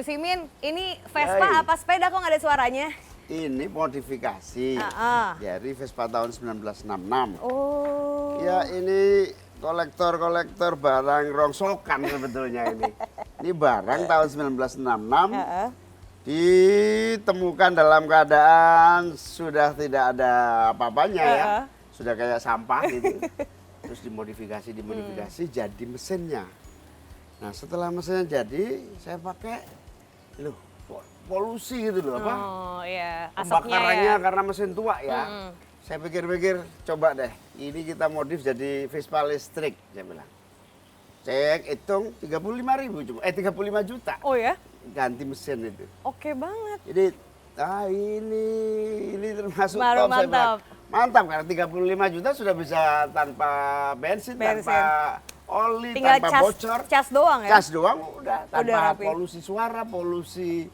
Gus Imin, ini Vespa apa sepeda kok nggak ada suaranya? Ini modifikasi dari Vespa tahun 1966. Oh. Ya ini kolektor-kolektor barang rongsokan sebetulnya ini. Ini barang tahun 1966 ditemukan dalam keadaan sudah tidak ada apa-apanya ya. Sudah kayak sampah gitu. Terus dimodifikasi jadi mesinnya. Nah setelah mesinnya jadi saya pakai loh polusi gitu loh apa? Oh iya, Pembakarannya ya. karena mesin tua ya. Saya pikir-pikir coba deh ini kita modif jadi Vespa listrik saya bilang. Cek hitung 35.000 cuma 35 juta. Oh ya? Ganti mesin itu. Oke banget. Jadi ini termasuk Baru top saya bilang. mantap. Mantap karena 35 juta sudah bisa tanpa bensin. Tanpa oli, tinggal tanpa bocor. Cas doang ya? Cas doang udah tanpa rapi. polusi suara, polusi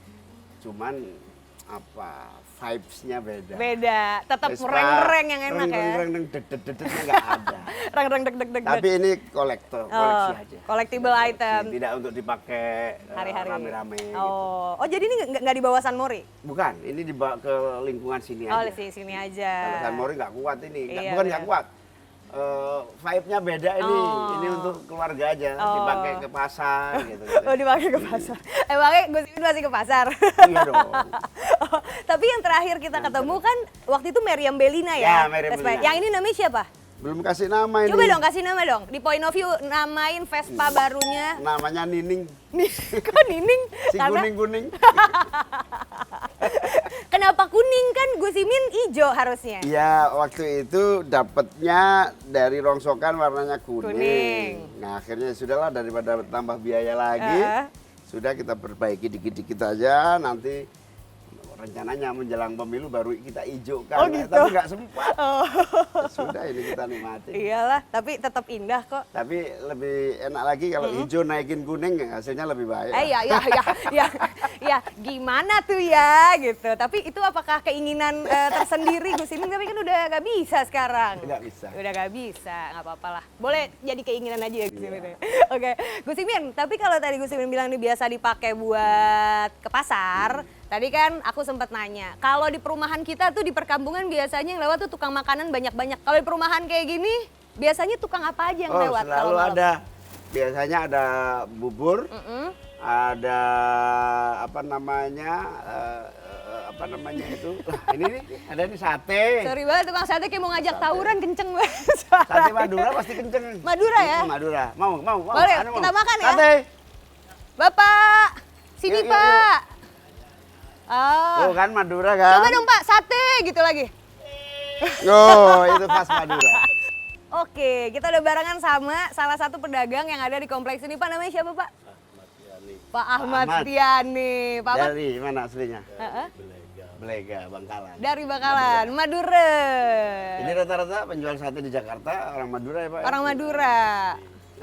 cuman apa vibes-nya beda. Beda, tetap Vespa, reng-reng yang enak ya. Reng-reng deg-deg-degnya nggak ada. Reng-reng deg-deg. Tapi ini koleksi aja. Collectible item. Tidak untuk dipakai Hari-hari. rame-rame. Oh, oh jadi ini nggak dibawa San Mori? Bukan, ini dibawa ke lingkungan sini aja. Oh, sini aja. Kalau San Mori nggak kuat ini, Iya, bukan nggak kuat. Vibe-nya beda ini. Oh. Ini untuk keluarga aja, dipakai ke pasar gitu. Oh, dipakai ke pasar. Emangnya Gus Imin masih ke pasar? Iya dong. Oh, tapi yang terakhir kita ketemu kan waktu itu Meriam Bellina ya? Ya, Meriam Vespa. Bellina. Yang ini namanya siapa? Belum kasih nama ini. Coba dong kasih nama dong. Di Point of View namain Vespa barunya. Namanya Nining. Kok Nining? Si kuning-kuning. Kenapa kuning kan Gus Imin hijau harusnya? Iya, waktu itu dapatnya dari rongsokan warnanya kuning. Kuning. Nah, akhirnya sudahlah daripada tambah biaya lagi, sudah kita perbaiki dikit-dikit aja. Nanti rencananya menjelang pemilu baru kita hijaukan. Oh, gitu? Tapi nggak sempat. Oh. Ya sudah ini kita nikmati. Iyalah, tapi tetap indah kok. Tapi lebih enak lagi kalau hijau naikin kuning hasilnya lebih baik. Ya, gimana tuh ya gitu. Tapi itu apakah keinginan tersendiri Gus Imin? Tapi kan udah gak bisa sekarang. Nggak bisa. Udah gak bisa, nggak apa-apa lah. Boleh jadi keinginan aja ya Gus Imin. Oke, Gus Imin. Tapi kalau tadi Gus Imin bilang ini biasa dipakai buat ke pasar. Tadi kan aku sempat nanya, kalau di perumahan kita tuh di perkampungan biasanya yang lewat tuh tukang makanan banyak-banyak. Kalau di perumahan kayak gini, biasanya tukang apa aja yang lewat? Selalu ada. Biasanya ada bubur, ada apa namanya itu. Ini nih, ada nih sate. Sorry banget tukang sate kayak mau ngajak tawuran kenceng banget. Sate Madura pasti kenceng. Madura ya? Madura. Mau. Boleh, kita makan ya? Sate. Bapak, sini Yuk. Pak. Oh kan Madura kan? Coba dong Pak, sate gitu lagi. Oh, itu pas Madura. Oke, kita udah barengan sama salah satu pedagang yang ada di kompleks ini. Pak, namanya siapa Pak? Pak Ahmad Tiani. Pak Ahmad? Dari mana aslinya? Belega, Bangkalan. Dari Bangkalan, Madura. Ini rata-rata penjual sate di Jakarta orang Madura ya Pak? Orang Madura.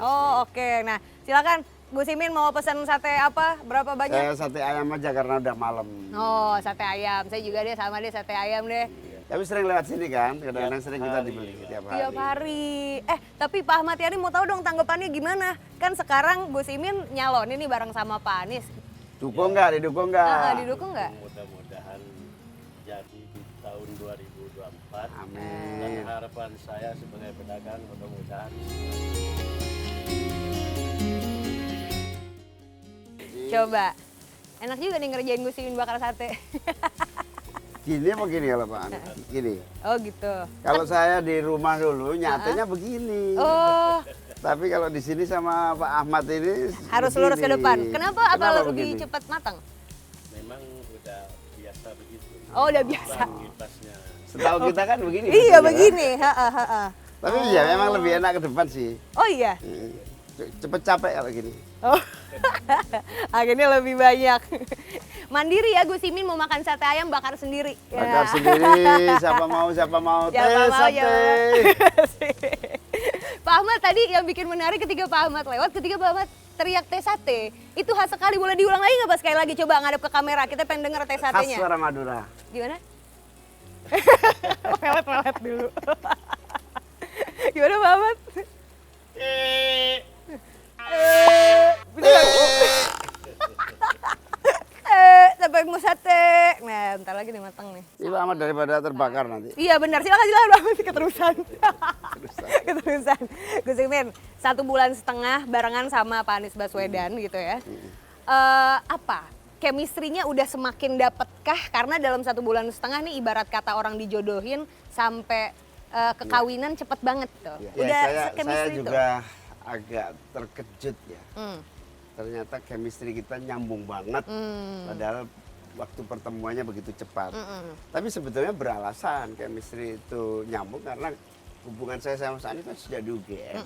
Oh oke, nah silakan Gus Imin mau pesan sate apa? Berapa banyak? Saya sate ayam aja karena udah malam. Oh sate ayam, saya juga deh sama deh sate ayam deh. Tapi sering lewat sini kan, kadang-kadang sering kita dibeli tiap hari. Tiap hari. Tapi Pak Ahmad Yani mau tahu dong tanggapannya gimana? Kan sekarang Gus Imin nyalon ini bareng sama Pak Anies. Dukung nggak? Didukung nggak? Didukung nggak? Mudah-mudahan jadi di tahun 2024. Amin. Dan harapan saya sebagai pedagang mudah-mudahan. Coba. Enak juga nih ngerjain Gus Imin bakar sate. Gini apa gini kalau Pak Anies? Gini. Oh gitu. Kalau saya di rumah dulu nyatanya begini. Oh, Tapi kalau di sini sama Pak Ahmad ini harus begini. lurus ke depan. Kenapa? Apa lebih begini? cepat matang? Memang udah biasa begitu. Oh, udah biasa. Kipasnya. Setahu kita kan begini. Iya biasanya, kan? begini. Tapi ya memang lebih enak ke depan sih. Oh iya. Cepet capek kalau gini. Oh. Akhirnya lebih banyak. Mandiri ya Gus Imin mau makan sate ayam bakar sendiri. Bakar sendiri, siapa mau. Siapa mau, Sate. Pak Ahmad tadi yang bikin menarik ketika Pak Ahmad lewat, ketika Pak Ahmad teriak teh sate. Itu khas sekali, boleh diulang lagi nggak Pak sekali lagi? Coba ngadep ke kamera, kita pengen denger teh Khas satenya. suara Madura. Gimana? Melet dulu. Gimana Pak Ahmad? Bisa nggak? bentar lagi nih matang nih. Ini lama daripada terbakar nanti. Iya benar, silakan Bang, keterusan. Terusan. Keterusan. Gus Imin, 1,5 bulan barengan sama Pak Anies Baswedan gitu ya. Apa? Chemistry-nya udah semakin dapetkah? Karena dalam 1,5 bulan nih ibarat kata orang dijodohin sampai kekawinan cepet banget tuh. Ya, Udah saya chemistry juga agak terkejut ya. Hmm. Ternyata chemistry kita nyambung banget. Padahal waktu pertemuannya begitu cepat. Tapi sebetulnya beralasan chemistry itu nyambung karena hubungan saya sama Mas Anies kan sudah di UGM.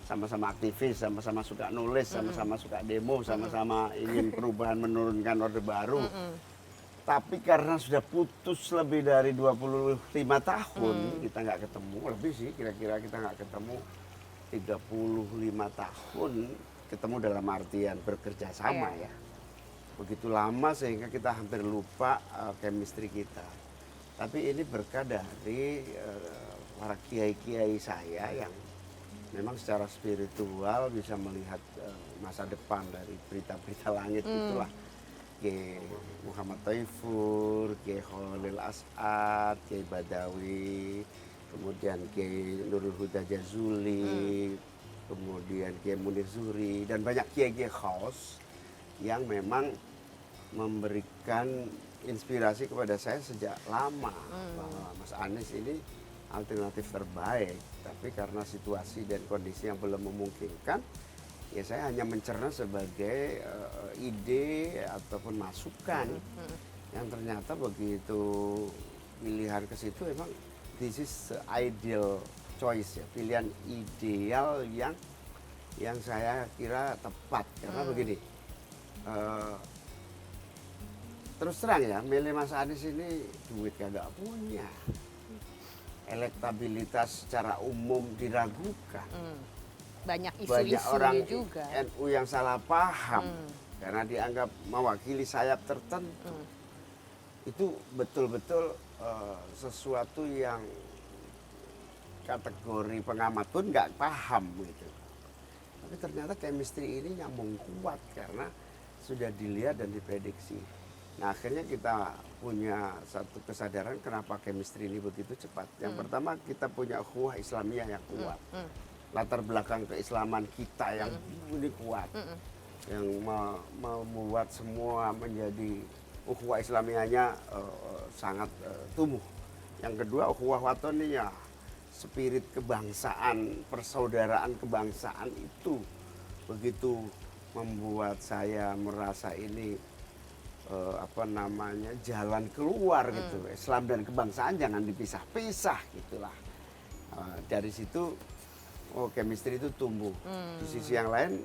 Sama-sama aktivis, sama-sama suka nulis, sama-sama suka demo, sama-sama ingin perubahan menurunkan Orde Baru. Tapi karena sudah putus lebih dari 25 tahun, kita nggak ketemu, lebih sih kira-kira kita nggak ketemu 35 tahun, ketemu dalam artian bekerja sama ya. Begitu lama sehingga kita hampir lupa chemistry kita. Tapi ini berkah dari para kiai-kiai saya yang memang secara spiritual bisa melihat masa depan dari berita-berita langit itulah. Kiai Muhammad Taifur, Kiai Khalil As'ad, Kiai Badawi, kemudian Kiai Nurul Huda Jazuli, kemudian Kiai Munir Zuhri, dan banyak kiai-kiai khaus yang memang memberikan inspirasi kepada saya sejak lama bahwa Mas Anies ini alternatif terbaik, tapi karena situasi dan kondisi yang belum memungkinkan, ya saya hanya mencerna sebagai ide ataupun masukan yang ternyata begitu pilihan ke situ emang this is the ideal choice ya, pilihan ideal yang saya kira tepat karena begini. Terus terang ya, milih Mas Anies ini duit kagak punya, elektabilitas secara umum diragukan. Banyak Banyak isu-isu orang juga. NU yang salah paham karena dianggap mewakili sayap tertentu. Itu betul-betul sesuatu yang kategori pengamat pun nggak paham gitu. Tapi ternyata chemistry ini nyambung kuat karena sudah dilihat dan diprediksi. Nah akhirnya kita punya satu kesadaran kenapa chemistry ini begitu cepat. Yang pertama kita punya ukhuwah Islamiyah yang kuat. Latar belakang keislaman kita yang ini kuat. Yang membuat semua menjadi ukhuwah Islamiyahnya sangat tumbuh. Yang kedua ukhuwah watoniyah, spirit kebangsaan, persaudaraan kebangsaan itu begitu membuat saya merasa ini jalan keluar gitu. Islam dan kebangsaan jangan dipisah-pisah gitulah. Dari situ chemistry itu tumbuh. Di sisi yang lain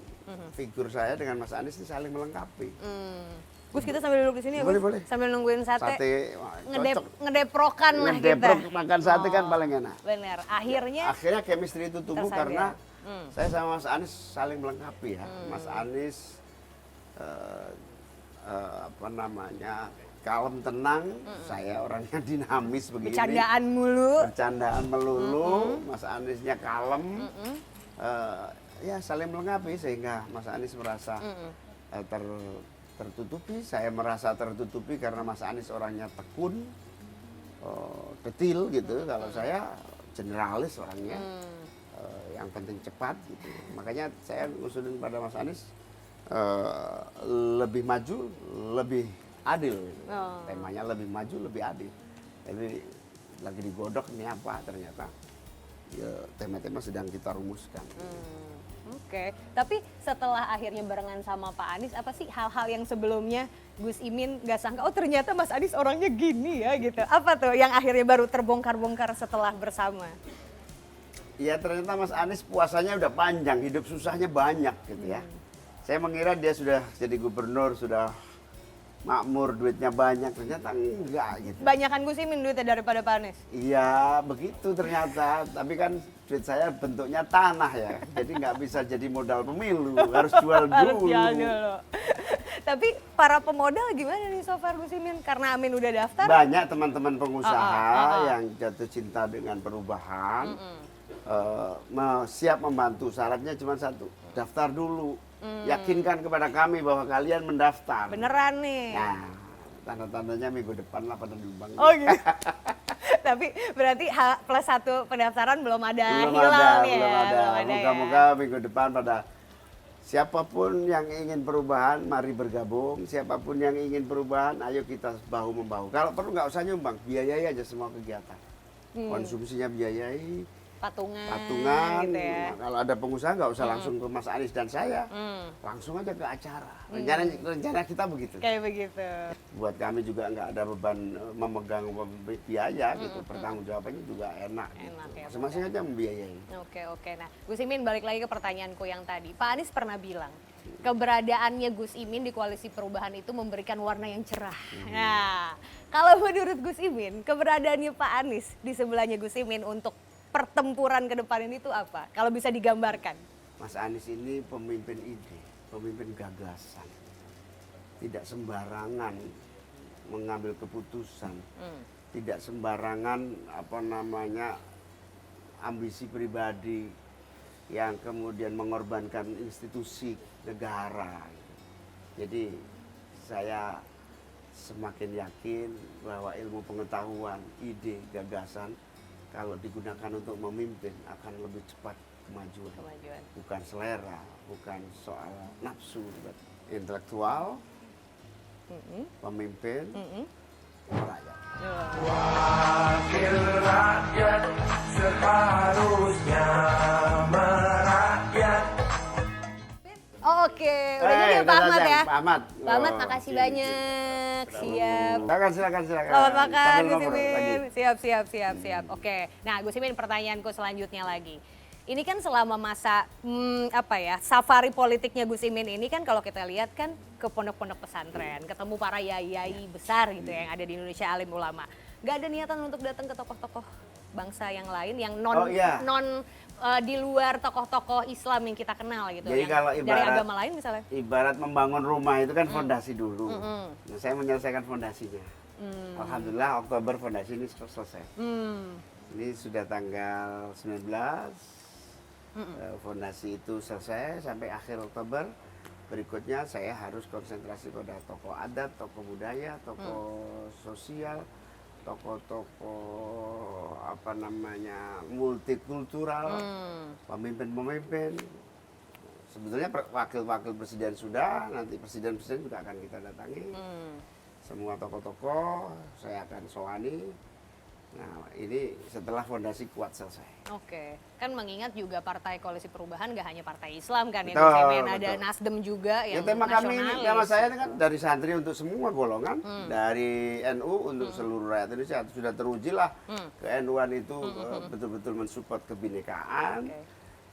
figur saya dengan Mas Anies ini saling melengkapi. Gus, kita sambil duduk di sini ya, Boleh, Gus? boleh. Sambil nungguin sate. Wah, Ngedeprokan lah kita. Ngedeprok makan sate kan paling enak. Bener. Akhirnya Chemistry itu tumbuh tersadar. karena saya sama Mas Anies saling melengkapi ya. Mas Anies kalem tenang, saya orangnya dinamis begini. Bercandaan melulu, Mas Aniesnya kalem. Ya saling melengkapi sehingga Mas Anies merasa tertutupi, saya merasa tertutupi karena Mas Anies orangnya tekun, detil gitu. Kalau saya generalis orangnya, yang penting cepat gitu. Makanya saya ngusulin pada Mas Anies lebih maju, lebih adil. Gitu. Temanya lebih maju, lebih adil. Jadi lagi digodok ini apa ternyata ya tema-tema sedang kita rumuskan. Oke, tapi setelah akhirnya barengan sama Pak Anies, apa sih hal-hal yang sebelumnya Gus Imin gak sangka, oh ternyata Mas Anies orangnya gini ya gitu. Apa tuh yang akhirnya baru terbongkar-bongkar setelah bersama? Ya ternyata Mas Anies puasanya udah panjang, hidup susahnya banyak gitu ya. Saya mengira dia sudah jadi gubernur, sudah makmur, duitnya banyak, ternyata enggak gitu. Banyakan Gus Imin duitnya daripada Pak Anies? Iya begitu ternyata, tapi kan duit saya bentuknya tanah ya, jadi nggak bisa jadi modal pemilu, harus jual dulu. Tapi para pemodal gimana nih so far Gus Imin? Karena Amin udah daftar? Banyak teman-teman pengusaha yang jatuh cinta dengan perubahan, siap membantu, syaratnya cuma satu, daftar dulu. Yakinkan kepada kami bahwa kalian mendaftar. Beneran nih. Nah, tanda-tandanya minggu depan lah pada nyumbang. Oh gitu. Tapi berarti +1 pendaftaran belum ada belum hilang ada, ya? belum ada. Belum ada Moga-moga ya? minggu depan pada siapapun yang ingin perubahan, mari bergabung. Siapapun yang ingin perubahan, ayo kita bahu membahu. Kalau perlu nggak usah nyumbang, biayai aja semua kegiatan. Konsumsinya biayai, Patungan gitu ya. Nah, kalau ada pengusaha nggak usah langsung ke Mas Anies dan saya, langsung aja ke acara. Rencana kita begitu. Kayak begitu. Buat kami juga nggak ada beban memegang biaya gitu, pertanggungjawabannya juga enak. Enak Gitu. ya, Masing-masing aja membiayai. Oke. Nah, Gus Imin balik lagi ke pertanyaanku yang tadi. Pak Anies pernah bilang, keberadaannya Gus Imin di Koalisi Perubahan itu memberikan warna yang cerah. Nah, kalau menurut Gus Imin, keberadaannya Pak Anies di sebelahnya Gus Imin untuk pertempuran ke depan ini tuh apa? Kalau bisa digambarkan. Mas Anies ini pemimpin ide, pemimpin gagasan. Tidak sembarangan mengambil keputusan. Tidak sembarangan ambisi pribadi yang kemudian mengorbankan institusi negara. Jadi saya semakin yakin bahwa ilmu pengetahuan, ide, gagasan kalau digunakan untuk memimpin akan lebih cepat kemajuan. Bukan selera, bukan soal nafsu, intelektual, pemimpin, rakyat. Wakil rakyat seharusnya merakyat. Oke, udah jadi ya Pak Ahmad ya? Pak Ahmad. Pak Ahmad Oh, makasih gitu. banyak. Siap. Silakan. Selamat makan Sambil Gus ngobrol lagi. Imin. Siap. Oke. Nah, Gus Imin pertanyaanku selanjutnya lagi. Ini kan selama masa safari politiknya Gus Imin ini kan kalau kita lihat kan ke pondok-pondok pesantren, ketemu para yai-yai besar gitu ya yang ada di Indonesia, alim ulama. Gak ada niatan untuk datang ke tokoh-tokoh bangsa yang lain yang di luar tokoh-tokoh Islam yang kita kenal gitu. Jadi yang kalau dari agama lain misalnya. Ibarat membangun rumah itu kan fondasi dulu. Nah, saya menyelesaikan fondasinya. Alhamdulillah Oktober fondasi ini selesai. Ini sudah tanggal 19. Fondasi itu selesai sampai akhir Oktober. Berikutnya saya harus konsentrasi pada tokoh adat, tokoh budaya, tokoh sosial, tokoh-tokoh multikultural, pemimpin-pemimpin. Sebetulnya wakil-wakil presiden sudah, nanti presiden-presiden juga akan kita datangi. Semua tokoh-tokoh saya akan soani. Nah, ini setelah fondasi kuat selesai. Oke, kan mengingat juga Partai Koalisi Perubahan gak hanya Partai Islam kan, Betul. ada Nasdem juga yang tema kami ini, nasionalis. tema saya ini kan dari santri untuk semua golongan, dari NU untuk seluruh rakyat Indonesia. Sudah teruji lah ke NU-an itu betul-betul mensupport kebinekaan.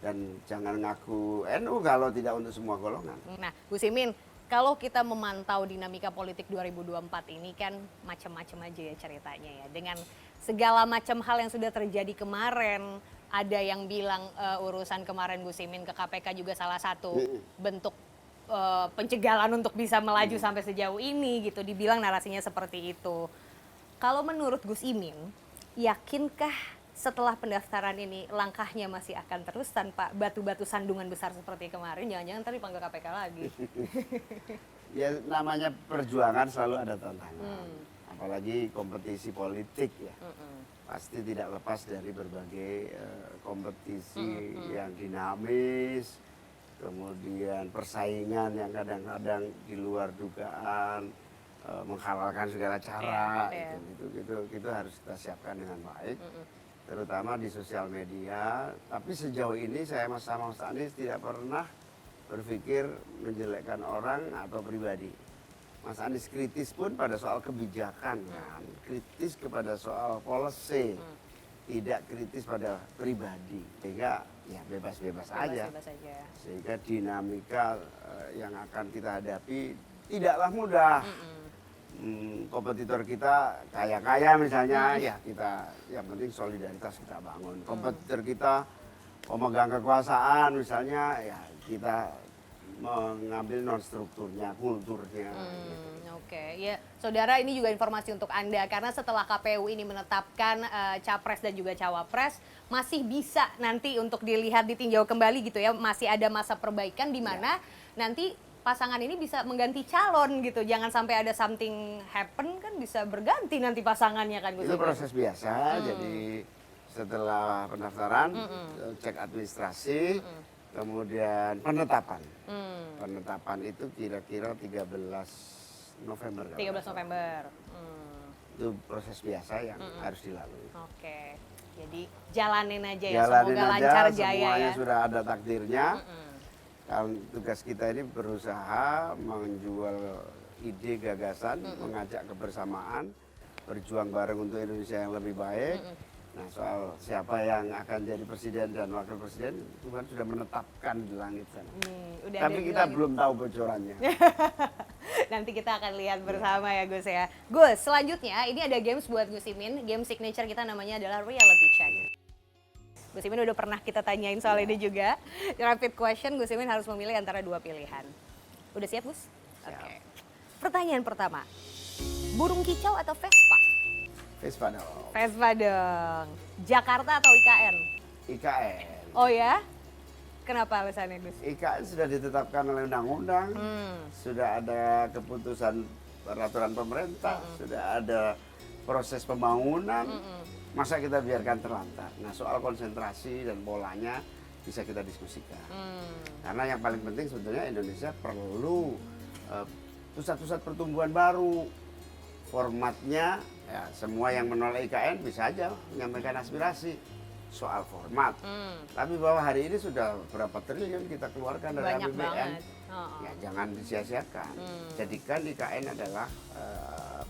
Dan jangan ngaku NU kalau tidak untuk semua golongan. Nah, Gus Imin, kalau kita memantau dinamika politik 2024 ini kan macam-macam aja ya ceritanya ya. Dengan segala macam hal yang sudah terjadi kemarin, ada yang bilang urusan kemarin Gus Imin ke KPK juga salah satu bentuk pencegahan untuk bisa melaju sampai sejauh ini gitu. Dibilang narasinya seperti itu. Kalau menurut Gus Imin, yakinkah setelah pendaftaran ini langkahnya masih akan terus tanpa batu-batu sandungan besar seperti kemarin? Jangan-jangan tadi panggil KPK lagi. Ya namanya perjuangan selalu ada tantangan. Apalagi kompetisi politik ya. Pasti tidak lepas dari berbagai kompetisi yang dinamis, kemudian persaingan yang kadang-kadang di luar dugaan, menghalalkan segala cara. Itu harus kita siapkan dengan baik. Terutama di sosial media. Tapi sejauh ini saya sama Mas Anies tidak pernah berpikir menjelekkan orang atau pribadi. Mas Anies kritis pun pada soal kebijakan kan, kritis kepada soal policy, tidak kritis pada pribadi. Sehingga ya bebas-bebas aja. Sehingga dinamika yang akan kita hadapi tidaklah mudah. Kompetitor kita kaya-kaya misalnya, ya kita yang penting solidaritas kita bangun. Kompetitor kita pemegang kekuasaan misalnya, ya kita mengambil non strukturnya, kulturnya. Oke, ya saudara, ini juga informasi untuk Anda karena setelah KPU ini menetapkan capres dan juga cawapres, masih bisa nanti untuk dilihat ditinjau kembali gitu ya, masih ada masa perbaikan di mana nanti pasangan ini bisa mengganti calon gitu. Jangan sampai ada something happen kan bisa berganti nanti pasangannya kan Gus Itu Imin. proses biasa, jadi setelah pendaftaran, cek administrasi, kemudian penetapan. Penetapan itu kira-kira 13 November. kalau 13 nggak salah. November. Itu proses biasa yang harus dilalui. Oke. Jadi jalanin aja ya, Jalanin semoga aja, lancar jaya semuanya ya. sudah ada takdirnya. Kalau tugas kita ini berusaha menjual ide, gagasan, mengajak kebersamaan, berjuang bareng untuk Indonesia yang lebih baik. Nah, soal siapa yang akan jadi presiden dan wakil presiden, Tuhan sudah menetapkan di langit sana. Udah Tapi ada di kita langit. belum tahu bocorannya. Nanti kita akan lihat bersama ya Gus ya. Gus, selanjutnya ini ada games buat Gus Imin. Game signature kita namanya adalah reality check. Gus Imin udah pernah kita tanyain soal ini juga. Rapid question, Gus Imin harus memilih antara dua pilihan. Udah siap Gus? Siap. Oke. Pertanyaan pertama, burung kicau atau Vespa? Vespa dong. Vespa dong. Jakarta atau IKN? IKN. Oh ya? Kenapa alasannya Gus? IKN sudah ditetapkan oleh undang-undang, sudah ada keputusan peraturan pemerintah, sudah ada proses pembangunan. Masa kita biarkan terlantar? Nah, soal konsentrasi dan polanya bisa kita diskusikan. Karena yang paling penting sebetulnya Indonesia perlu pusat-pusat pertumbuhan baru. Formatnya, ya semua yang menolak IKN bisa aja menyampaikan aspirasi soal format. Tapi bahwa hari ini sudah berapa triliun kita keluarkan dari Banyak APBN, banget. Oh. ya jangan disia-siakan. Jadikan IKN adalah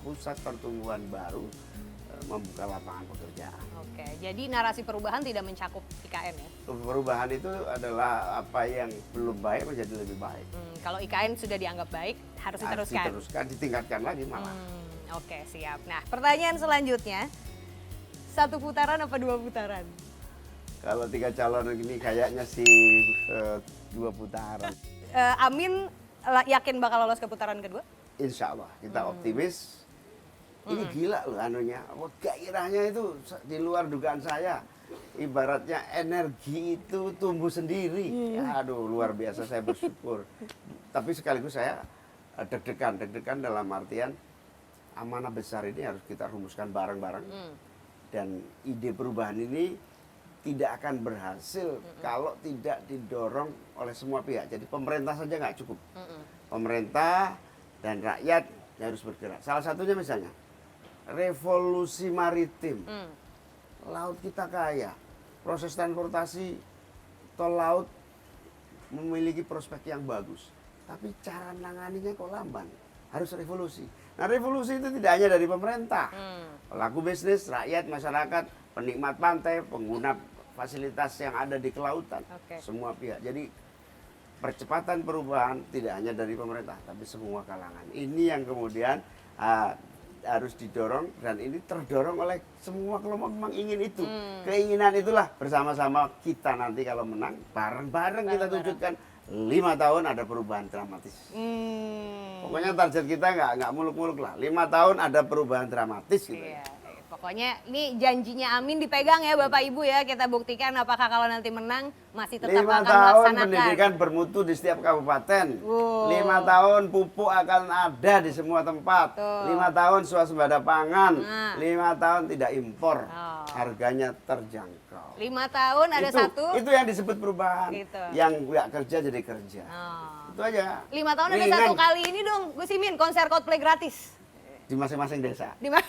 pusat pertumbuhan baru, membuka lapangan pekerjaan. Oke, jadi narasi perubahan tidak mencakup IKN ya? Perubahan itu adalah apa yang belum baik menjadi lebih baik. Kalau IKN sudah dianggap baik, harus Harus diteruskan. diteruskan, ditingkatkan lagi malah. Oke, siap. Nah, pertanyaan selanjutnya, 1 putaran apa 2 putaran? Kalau 3 calon ini kayaknya sih 2 putaran. Amin yakin bakal lolos ke putaran kedua? Insya Allah kita optimis. Ini gila loh anunya, gairahnya itu di luar dugaan saya. Ibaratnya energi itu tumbuh sendiri. Aduh luar biasa, saya bersyukur. Tapi sekaligus saya deg-degan dalam artian amanah besar ini harus kita rumuskan bareng-bareng. Dan ide perubahan ini tidak akan berhasil kalau tidak didorong oleh semua pihak. Jadi pemerintah saja nggak cukup. Pemerintah dan rakyat harus bergerak. Salah satunya misalnya revolusi maritim. Laut kita kaya. Proses transportasi tol laut memiliki prospek yang bagus. Tapi cara menanganinya kok lamban. Harus revolusi. Nah revolusi itu tidak hanya dari pemerintah. Pelaku bisnis, rakyat, masyarakat, penikmat pantai, pengguna fasilitas yang ada di kelautan. Oke. Semua pihak. Jadi percepatan perubahan tidak hanya dari pemerintah, tapi semua kalangan. Ini yang kemudian harus didorong dan ini terdorong oleh semua kelompok memang ingin itu. Keinginan itulah bersama-sama kita nanti kalau menang, bareng-bareng kita tunjukkan 5 tahun ada perubahan dramatis. Pokoknya target kita nggak muluk-muluk lah. 5 tahun ada perubahan dramatis gitu. Iya. Pokoknya ini janjinya Amin dipegang ya Bapak Ibu ya. Kita buktikan apakah kalau nanti menang masih tetap 5 akan tahun melaksanakan. pendidikan bermutu di setiap kabupaten. Wow. 5 tahun pupuk akan ada di semua tempat. Tuh. 5 tahun swasembada pangan. Nah. 5 tahun tidak impor. Oh. Harganya terjangkau. 5 tahun ada satu. Itu yang disebut perubahan. Gitu. Yang nggak kerja jadi kerja. Oh. Itu aja. 5 tahun ada Ringan. satu kali ini dong, Gus Imin konser Coldplay gratis. Di masing-masing desa. Di mana?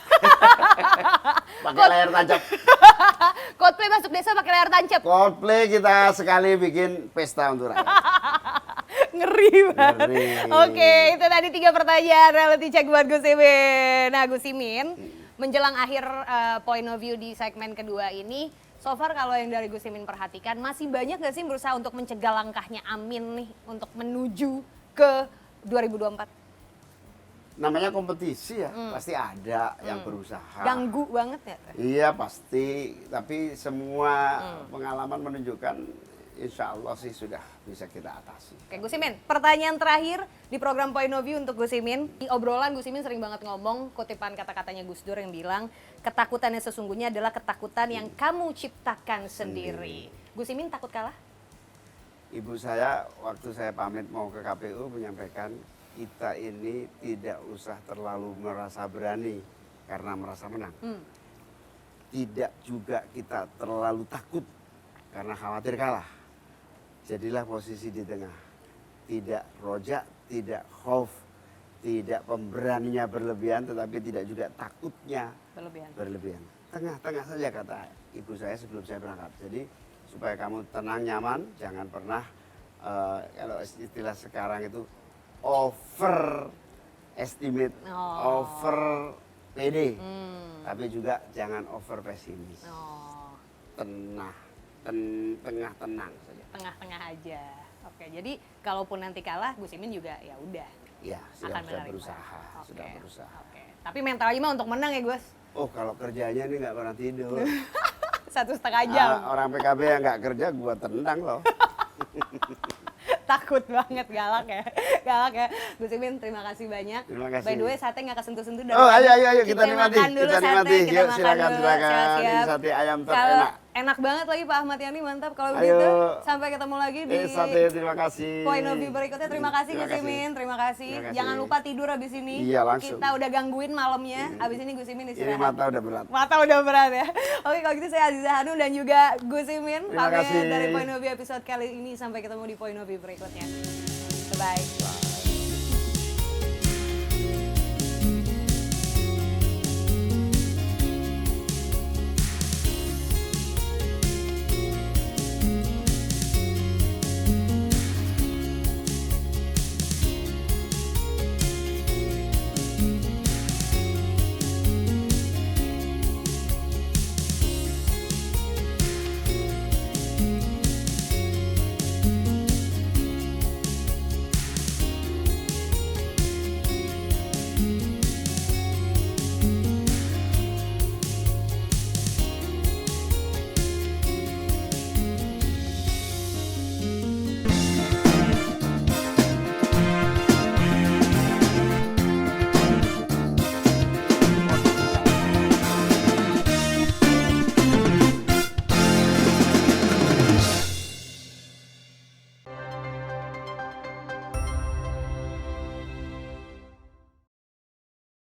Pakai layar tancap. Coldplay masuk desa pakai layar tancap. Coldplay kita sekali bikin pesta untuk rakyat. Ngeri banget. Ngeri. Oke, itu tadi 3 pertanyaan reality check buat Gus Imin. Nah, Gus Imin, menjelang akhir point of view di segmen kedua ini, so far kalau yang dari Gus Imin perhatikan, masih banyak gak sih berusaha untuk mencegah langkahnya Amin nih untuk menuju ke 2024? Namanya kompetisi ya, pasti ada yang berusaha. Ganggu banget ya? Iya pasti, tapi semua pengalaman menunjukkan insya Allah sih sudah bisa kita atasi. Oke, Gus Imin, pertanyaan terakhir di program Point of View untuk Gus Imin. Di obrolan Gus Imin sering banget ngomong kutipan kata-katanya Gus Dur yang bilang, ketakutan yang sesungguhnya adalah ketakutan yang kamu ciptakan sendiri. Gus Imin takut kalah? Ibu saya waktu saya pamit mau ke KPU menyampaikan kita ini tidak usah terlalu merasa berani karena merasa menang. Tidak juga kita terlalu takut karena khawatir kalah. Jadilah posisi di tengah. Tidak rojak, tidak khauf, tidak pemberaninya berlebihan, tetapi tidak juga takutnya berlebihan. Tengah-tengah saja kata ibu saya sebelum saya berangkat. Jadi supaya kamu tenang, nyaman, jangan pernah kalau istilah sekarang itu over estimate, over pede, tapi juga jangan over pesimis. Tengah tenang saja. Tengah-tengah aja. Oke, jadi kalaupun nanti kalah, Gus Imin juga ya udah Ya, akan sudah menerima. berusaha, Oke, sudah berusaha. Oke. Tapi mentalnya mah untuk menang ya, Gus. Oh, kalau kerjanya ini nggak pernah tidur. 1,5 jam. Orang PKB yang nggak kerja, gua tendang loh. Takut banget, galak ya. Galak ya. Gus Imin, terima kasih banyak. Terima kasih. By the way, sate nggak kesentuh-sentuh dari Oh, tadi. ayo kita nikmati. makan dulu Kita sate, nikmati. kita Yuk, makan silakan, dulu. silakan. Siap-siap. Ini sate ayam Kalau terenak. enak banget lagi Pak Ahmad Yani, mantap. Kalau Ayo. begitu, sampai ketemu lagi di Sate, terima kasih. Point of View berikutnya. Terima kasih Terima Gus kasih. Imin, terima kasih. Terima kasih. Jangan lupa tidur abis ini. Iya, langsung. Kita udah gangguin malamnya. Abis ini Gus Imin Ini istirahat. mata udah berat. Mata udah berat ya. Oke, kalau gitu saya Aziza Hanum dan juga Gus Imin Terima pamit kasih. dari Point of View episode kali ini. Sampai ketemu di Point of View berikutnya. Bye-bye.